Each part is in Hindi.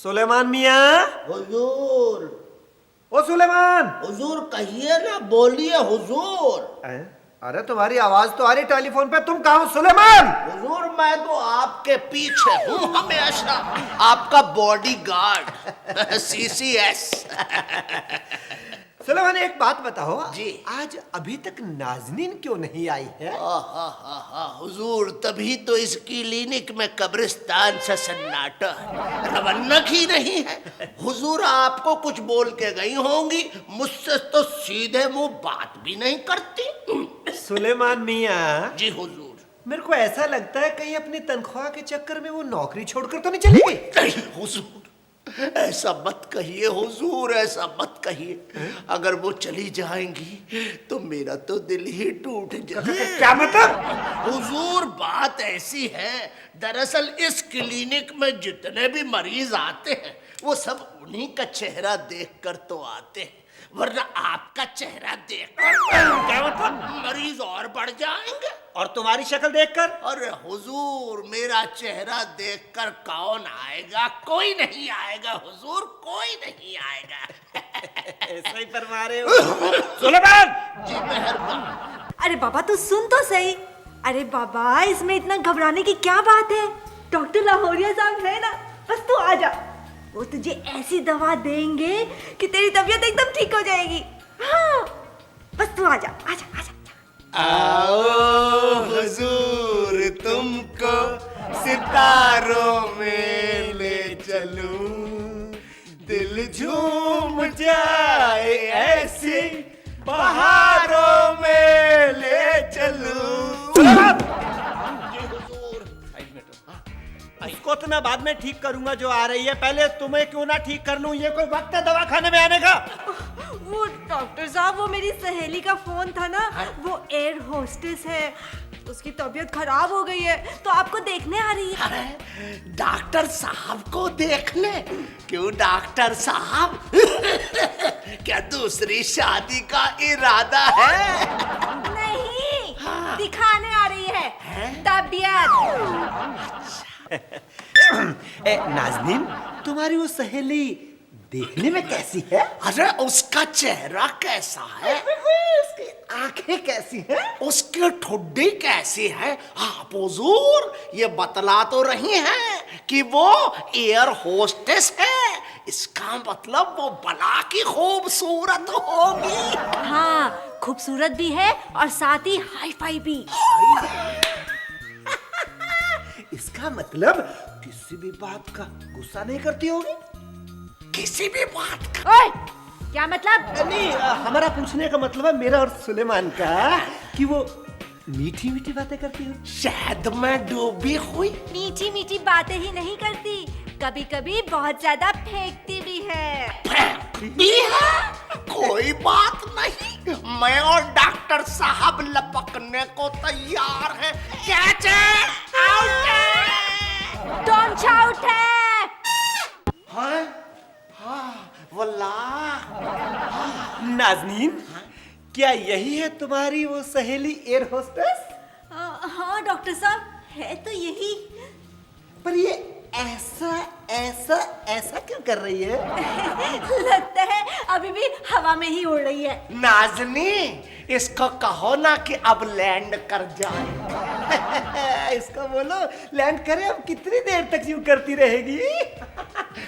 सुलेमान मियाँ। हुजूर। ओ सुलेमान। हुजूर कहिए ना, बोलिए हुजूर। अरे तुम्हारी आवाज तो आ रही टेलीफोन पे, तुम कहाँ हो सुलेमान? हुजूर मैं तो आपके पीछे हूँ हमेशा, आपका बॉडीगार्ड सीसीएस। सुलेमान एक बात बताओ जी। आज अभी तक नाज़नीन क्यों नहीं आई है? हुजूर तभी तो इस क्लिनिक में कब्रिस्तान सा सन्नाटा है, रवन्नक ही नहीं है। हुजूर आपको कुछ बोल के गई होंगी, मुझसे तो सीधे मुंह बात भी नहीं करती। सुलेमान मियाँ। जी हुजूर। मेरे को ऐसा लगता है कहीं अपनी तनख्वाह के चक्कर में वो नौकरी छोड़कर तो नहीं चली गई? नहीं हुजूर, ऐसा मत कहिए हुजूर, ऐसा मत कहिए। अगर वो चली जाएंगी तो मेरा तो दिल ही टूट जाए। क्या मतलब? हुजूर बात ऐसी है, दरअसल इस क्लिनिक में जितने भी मरीज आते हैं वो सब उन्हीं का चेहरा देखकर तो आते हैं, वरना आपका चेहरा देखकर क्या मतलब? मरीज और बढ़ जाएंगे। और तुम्हारी शक्ल देखकर? अरे हुजूर मेरा चेहरा देखकर कौन आएगा? कोई नहीं आएगा हुजूर, कोई नहीं आएगा। ऐसा ही फरमा रहे हो। सुलेमान। जी मेहरबान। अरे बाबा तू सुन तो सही। अरे बाबा इसमें इतना घबराने की क्या बात है? डॉक्टर लाहौरिया साहब है ना, बस तू आ जा। वो तुझे ऐसी दवा देंगे कि तेरी तबीयत एकदम ठीक हो जाएगी। हाँ बस तू आ जा, आ जा, आ जा। आओ हुजूर तुमको सितारों में ले चलूं, दिल झूम जाए ऐसी बहारों में ले चलूं। इसको तो मैं बाद में ठीक करूंगा जो आ रही है, पहले तुम्हें क्यों ना ठीक कर लूं? ये कोई वक्त है दवाखाने में आने का? वो डॉक्टर साहब वो मेरी सहेली का फोन था ना, वो एयर होस्टेस है, उसकी तबीयत खराब हो गई है तो आपको देखने आ रही है। अरे डॉक्टर साहब को देखने? क्यों डॉक्टर साहब? क्या दूसरी शादी का इरादा है? नहीं, दिखाने आ रही है तबीयत। नाज़नीन तुम्हारी वो सहेली देखने में कैसी है? अरे उसका चेहरा कैसा है? उसकी आंखें कैसी हैं? उसकी ठुड्डी कैसी है? आप हुजूर ये बतला तो रही हैं कि वो एयर होस्टेस है, इसका मतलब वो बला की खूबसूरत होगी। हाँ खूबसूरत भी है और साथ ही हाई फाई भी। इसका मतलब किसी भी बात का गुस्सा नहीं करती होगी? किसी भी बात का? ओए, क्या मतलब? नहीं हमारा पूछने का मतलब है मेरा और सुलेमान का कि वो मीठी मीठी बातें करती हो। शायद मैं डूबी हुई। मीठी मीठी बातें ही नहीं करती, कभी कभी बहुत ज्यादा फेंकती भी है। फेंकती है? कोई बात नहीं, मैं और डॉक्टर साहब लपकने को तैयार हैं। कैचे आउट है। डोंट शाउट है। हाँ हाँ वल्लाह। नाज़नीन क्या यही है तुम्हारी वो सहेली एयर होस्टेस? हाँ डॉक्टर साहब है तो यही। पर ये ऐसा ऐसा ऐसा क्यों कर रही है? लगता है अभी भी हवा में ही उड़ रही है। नाज़नी इसको कहो ना कि अब लैंड कर जाए। इसको बोलो लैंड करे, अब कितनी देर तक यूं करती रहेगी?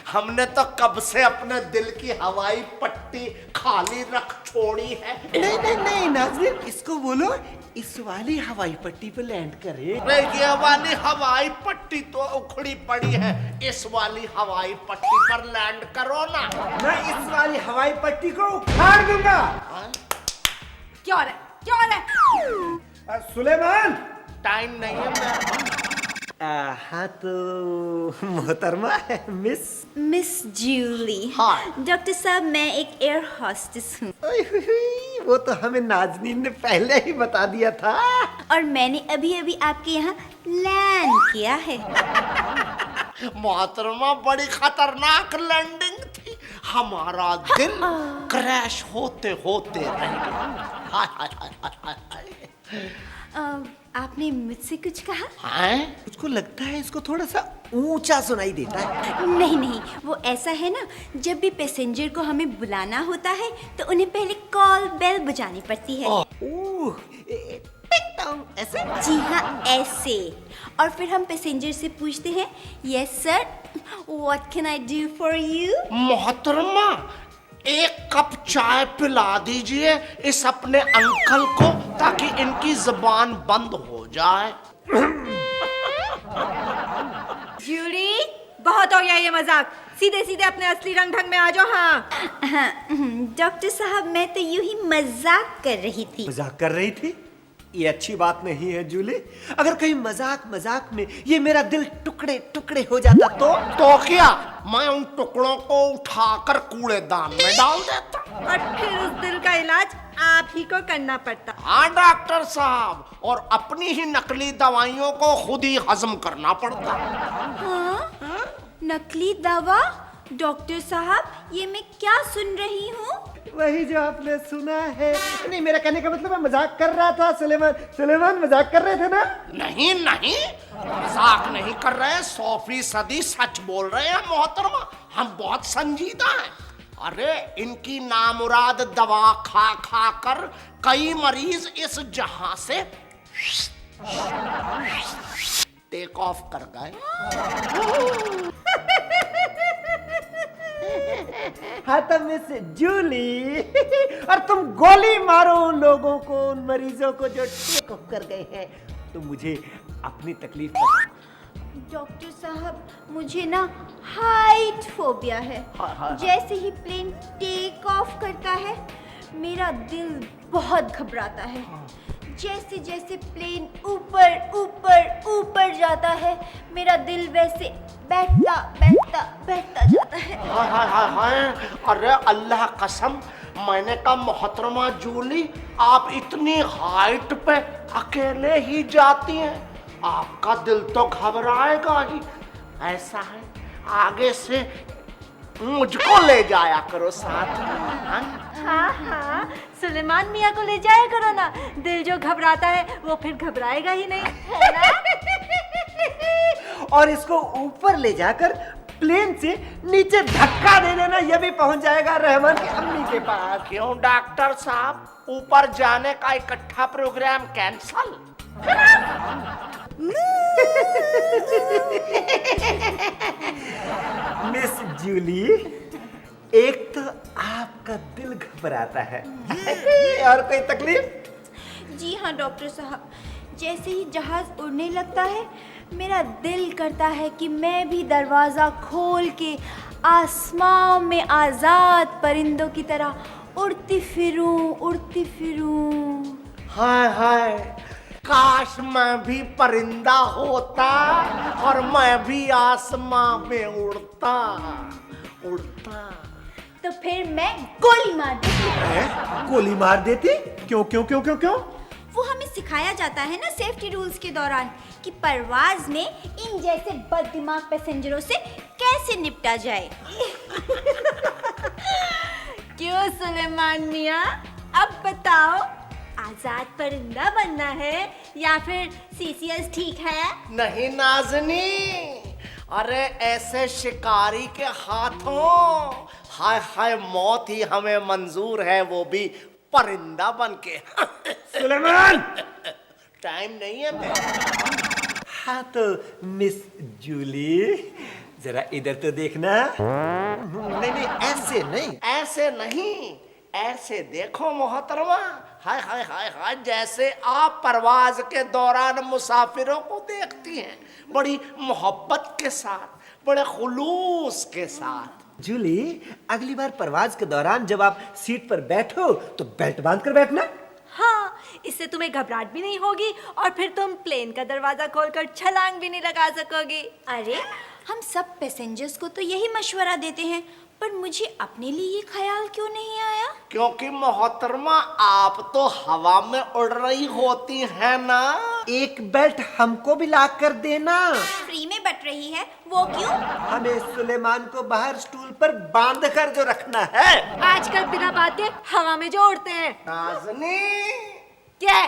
हमने तो कब से अपने दिल की हवाई पट्टी खाली रख छोड़ी है। नहीं नहीं नहीं नाज़नीन इसको बोलो इस वाली हवाई पट्टी पे लैंड करे। ये वाली हवाई पट्टी तो उखड़ी पड़ी है, इस वाली हवाई पट्टी पर लैंड करो ना। मैं इस वाली हवाई पट्टी को उखाड़ दूंगा। क्यों रे? क्यों रे? सुलेमान टाइम नहीं है मेरा। हाँ तो मोहतरमा है मिस जूली। हाँ। डॉक्टर साहब मैं एक एयर होस्टेस हूँ वो तो हमें नाज़नीन ने पहले ही बता दिया था। और मैंने अभी अभी आपके यहाँ लैंड किया है। मोहतरमा बड़ी खतरनाक लैंडिंग थी, हमारा दिल क्रैश होते होते रह गया। हाय हाय हाय हाय हाय। आपने मुझसे कुछ कहा? हैं? मुझको लगता है इसको थोड़ा सा ऊंचा सुनाई देता है। नहीं नहीं, वो ऐसा है ना, जब भी पैसेंजर को हमें बुलाना होता है तो उन्हें पहले कॉल बेल बजानी पड़ती है। ओह, टिंग टोंग, ऐसे? जी हाँ, ऐसे। और फिर हम पैसेंजर से पूछते हैं, yes sir, what can I do for you? मोहतरमा, एक कप चाय पिला दीजिए इस अपने अंकल को, ताकि इनकी जुबान बंद हो जाए। जूली, बहुत हो गया ये मजाक, सीधे सीधे अपने असली रंग ढंग में आ जाओ। हाँ डॉक्टर साहब, मैं तो यूं ही मजाक कर रही थी। मजाक कर रही थी? ये अच्छी बात नहीं है जूली। अगर कहीं मजाक मजाक में ये मेरा दिल टुकड़े टुकड़े हो जाता तो क्या मैं उन टुकड़ों को उठाकर कूड़ेदान में डाल देता? और फिर उस दिल का इलाज आप ही को करना पड़ता। हाँ डॉक्टर साहब, और अपनी ही नकली दवाइयों को खुद ही हजम करना पड़ता। हाँ? नकली दवा? डॉक्टर साहब, ये मैं क्या सुन रही हूँ? वही जो आपने सुना है। नहीं, मेरा कहने का मतलब मैं मजाक कर रहा था। सुलेमान मजाक कर रहे थे ना? नहीं नहीं, मजाक नहीं कर रहे, 100% सच बोल रहे हैं मोहतरमा। हम बहुत संजीदा हैं। अरे इनकी नामुराद दवा खा खा कर कई मरीज इस जहां से टेक ऑफ कर गए। हाँ तो मिस जूली, और तुम गोली मारो उन लोगों को, उन मरीजों को जो टेक ऑफ कर गए हैं। तो मुझे अपनी तकलीफ डॉक्टर साहब, मुझे ना हाइट फोबिया है। जैसे ही प्लेन टेक ऑफ करता है, मेरा दिल बहुत घबराता है। जैसे जैसे प्लेन ऊपर ऊपर ऊपर जाता है, मेरा दिल वैसे बैठता बैठता बैठता जाता है। हाय हाय हाय हाय, अरे अल्लाह कसम, मैंने कहा मोहतरमा जूली, आप इतनी हाइट पे अकेले ही जाती हैं, आपका दिल तो घबराएगा ही। ऐसा है, आगे से मुझको ले जाया करो साथ में। हाँ हाँ, सुलेमान मियाँ को ले जाया करो ना, दिल जो घबराता है वो फिर घबराएगा ही नहीं, है ना? और इसको ऊपर ले जाकर प्लेन से नीचे धक्का दे देना, ये भी पहुंच जाएगा रहमान की अम्मी के पास। क्यों डॉक्टर साहब, ऊपर जाने का इकट्ठा प्रोग्राम कैंसल? मिस जूली, एक तो आपका दिल घबराता है और कोई तकलीफ? जी हाँ डॉक्टर साहब, जैसे ही जहाज उड़ने लगता है, मेरा दिल करता है कि मैं भी दरवाज़ा खोल के आसमान में आज़ाद परिंदों की तरह उड़ती फिरूं। हाय हाय, काश मैं भी परिंदा होता और मैं भी आसमां में उड़ता। तो फिर मैं गोली मार देती। गोली मार देती? क्यों? वो हमें सिखाया जाता है ना सेफ्टी रूल्स के दौरान, कि परवाज में इन जैसे बददिमाग पैसेंजरों से कैसे निपटा जाए। क्यों सुलेमान मियाँ, अब बताओ, आजाद परिंदा बनना है या फिर सीसीएस ठीक है? नहीं नाज़नी, अरे ऐसे शिकारी के हाथों हाय हाय मौत ही हमें मंजूर है, वो भी परिंदा बन के। सुलेमान! टाइम नहीं है मेरा। हाँ तो मिस जूली, जरा इधर तो देखना। नहीं, ऐसे नहीं, ऐसे देखो मोहतरमा। हाय हाय हाय हाय, जैसे आप परवाज के दौरान मुसाफिरों को देखती हैं, बड़ी मोहब्बत के साथ, बड़े खुलूस के साथ। जूली, अगली बार परवाज के दौरान जब आप सीट पर बैठो तो बेल्ट बांध कर बैठना। हाँ, इससे तुम्हें घबराहट भी नहीं होगी और फिर तुम प्लेन का दरवाजा खोलकर छलांग भी नहीं लगा सकोगी। अरे, हम सब पैसेंजर्स को तो यही मशवरा देते हैं, पर मुझे अपने लिए ये ख्याल क्यों नहीं आया? क्योंकि मोहतरमा, आप तो हवा में उड़ रही होती है ना। एक बेल्ट हमको भी ला कर देना। फ्री में बट रही है, वो क्यों? हमें सुलेमान को बाहर स्टूल पर बांध कर जो रखना है। आजकल बिना बातें हवा में जो उड़ते हैं। नाज़नी, क्या?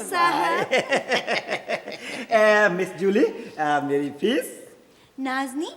साहब। मिस जूली, मेरी फीस। नाजनी,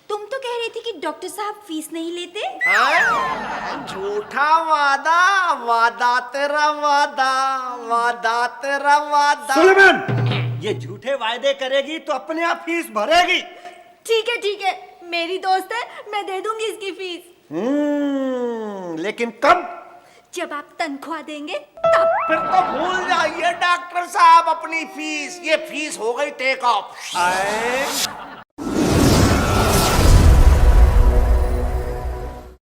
तुम तो कह रही थी कि डॉक्टर साहब फीस नहीं लेते। हाँ? झूठा वादा, वादा तेरा वादा, वादा तेरा वादा। सुलेमान, ये झूठे वायदे करेगी तो अपने आप फीस भरेगी। ठीक है, मेरी दोस्त है, मैं दे दूंगी इसकी फीस। लेकिन कब? जब आप तनख्वाह देंगे तब। फिर तो भूल जाइए डॉक्टर साहब अपनी फीस, ये फीस हो गई टेक ऑफ।